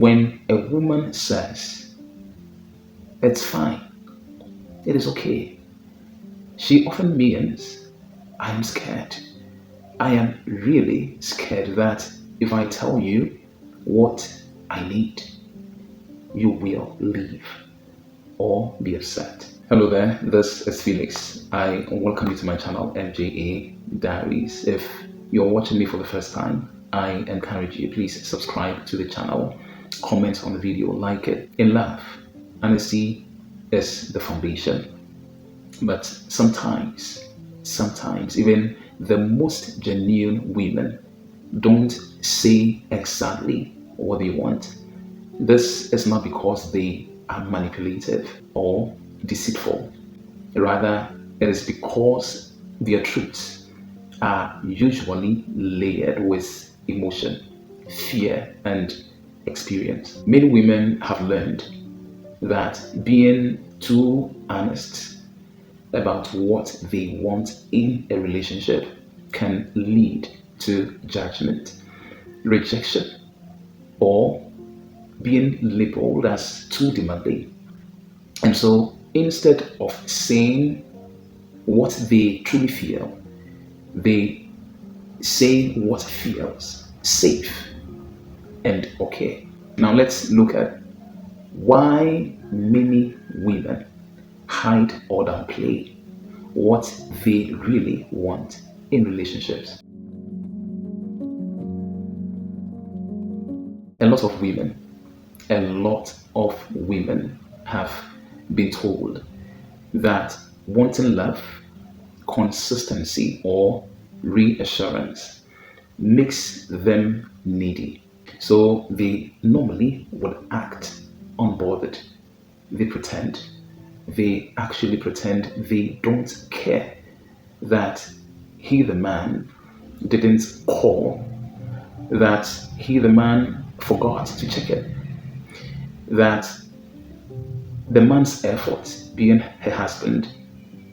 When a woman says, it's fine, it is okay, she often means, I'm scared. I am really scared that if I tell you what I need, you will leave or be upset. Hello there, this is Felix. I welcome you to my channel, FJA Diaries. If you're watching me for the first time, I encourage you, please subscribe to the channel, comment on the video, like it. In love, honesty is the foundation. But sometimes, even the most genuine women don't say exactly what they want. This is not because they are manipulative or deceitful. Rather, it is because their truths are usually layered with emotion, fear, and experience. Many women have learned that being too honest about what they want in a relationship can lead to judgment, rejection, or being labeled as too demanding. And so instead of saying what they truly feel, they say what feels safe and okay. Now let's look at why many women hide or downplay what they really want in relationships. A lot of women have been told that wanting love, consistency, or reassurance makes them needy. So they normally would act unbothered. They actually pretend they don't care that he, the man, didn't call, that he, the man, forgot to check it, that the man's effort, being her husband,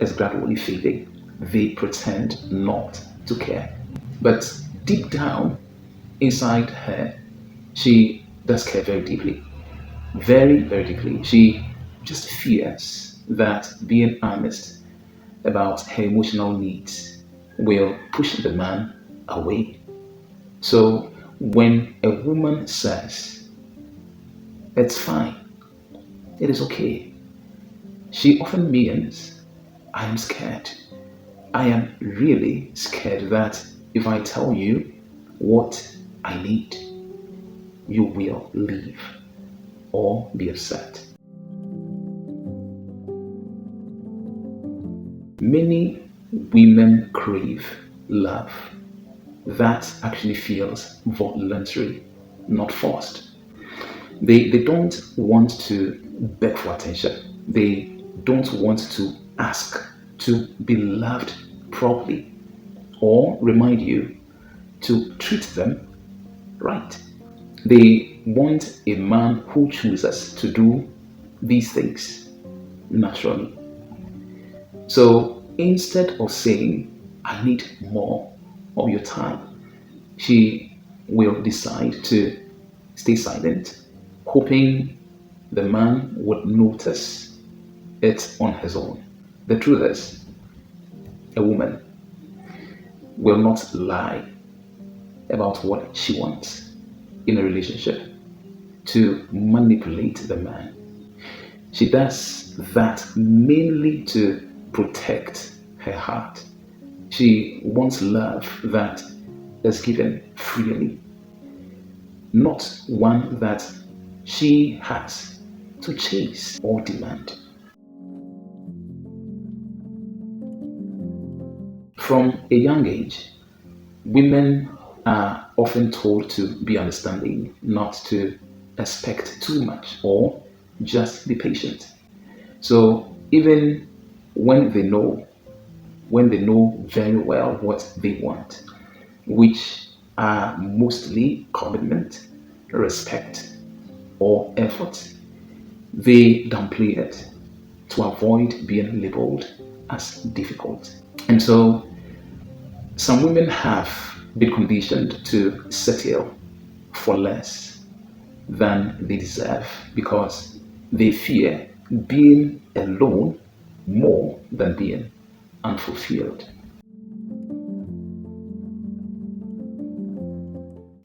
is gradually fading. They pretend not to care. But deep down inside her, she does care very deeply. Very, very deeply. She just fears that being honest about her emotional needs will push the man away. So when a woman says, it's fine, it is okay, she often means, I'm scared. I am really scared that if I tell you what I need, you will leave or be upset. Many women crave love that actually feels voluntary, not forced. They don't want to beg for attention. They don't want to ask to be loved properly or remind you to treat them right. They want a man who chooses to do these things naturally. So instead of saying, I need more of your time, she will decide to stay silent, hoping the man would notice it on his own. The truth is, a woman will not lie about what she wants in a relationship to manipulate the man. She does that mainly to protect her heart. She wants love that is given freely, not one that she has to chase or demand. From a young age, women are often told to be understanding, not to expect too much or just be patient. So even when they know very well what they want, which are mostly commitment, respect, or effort, they downplay it to avoid being labeled as difficult. And so some women have been conditioned to settle for less, than they deserve because they fear being alone more than being unfulfilled.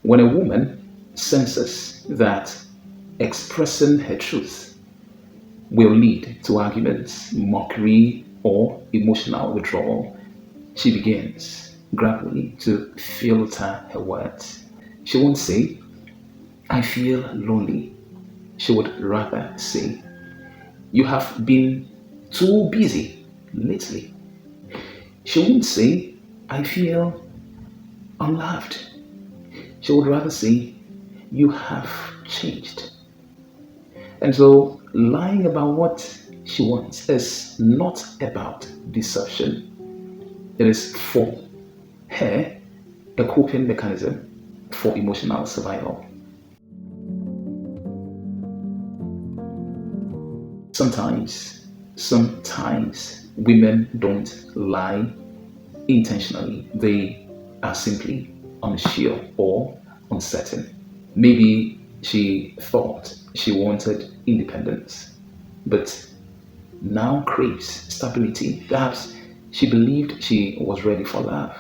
When a woman senses that expressing her truth will lead to arguments, mockery, or emotional withdrawal, she begins gradually to filter her words. She won't say, I feel lonely. She would rather say, you have been too busy lately. She won't say, I feel unloved. She would rather say, you have changed. And so lying about what she wants is not about deception. It is for her a coping mechanism for emotional survival. Sometimes women don't lie intentionally. They are simply unsure or uncertain. Maybe she thought she wanted independence, but now craves stability. Perhaps she believed she was ready for love,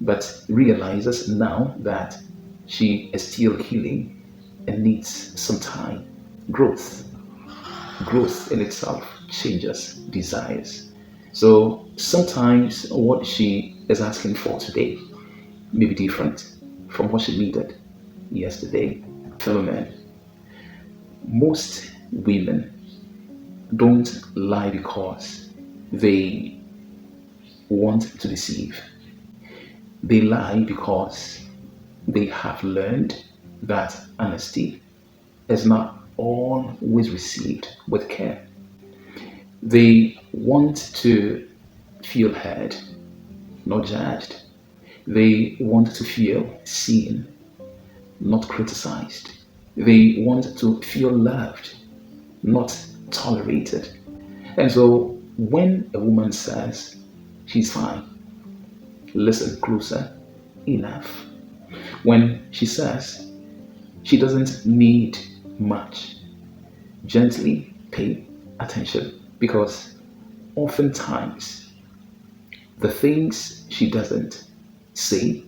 but realizes now that she is still healing and needs some time. Growth. Growth in itself changes desires. So sometimes what she is asking for today may be different from what she needed yesterday. Fellow men, most women don't lie because they want to deceive. They lie because they have learned that honesty is not always received with care. They want to feel heard, not judged. They want to feel seen, not criticized. They want to feel loved, not tolerated. And so when a woman says she's fine, listen closer enough. When she says she doesn't need much, gently pay attention because oftentimes the things she doesn't say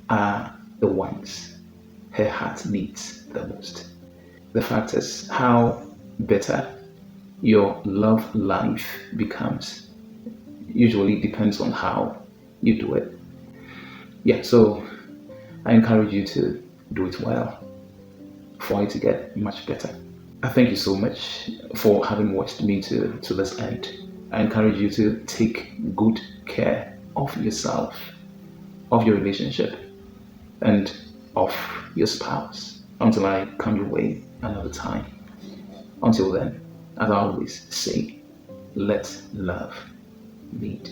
are the ones her heart needs the most. The fact is, how better your love life becomes usually depends on how you do it. Yeah, so I encourage you to do it well for it to get much better. I thank you so much for having watched me to this end. I encourage you to take good care of yourself, of your relationship, and of your spouse until I come your way another time. Until then, as I always say, let love lead.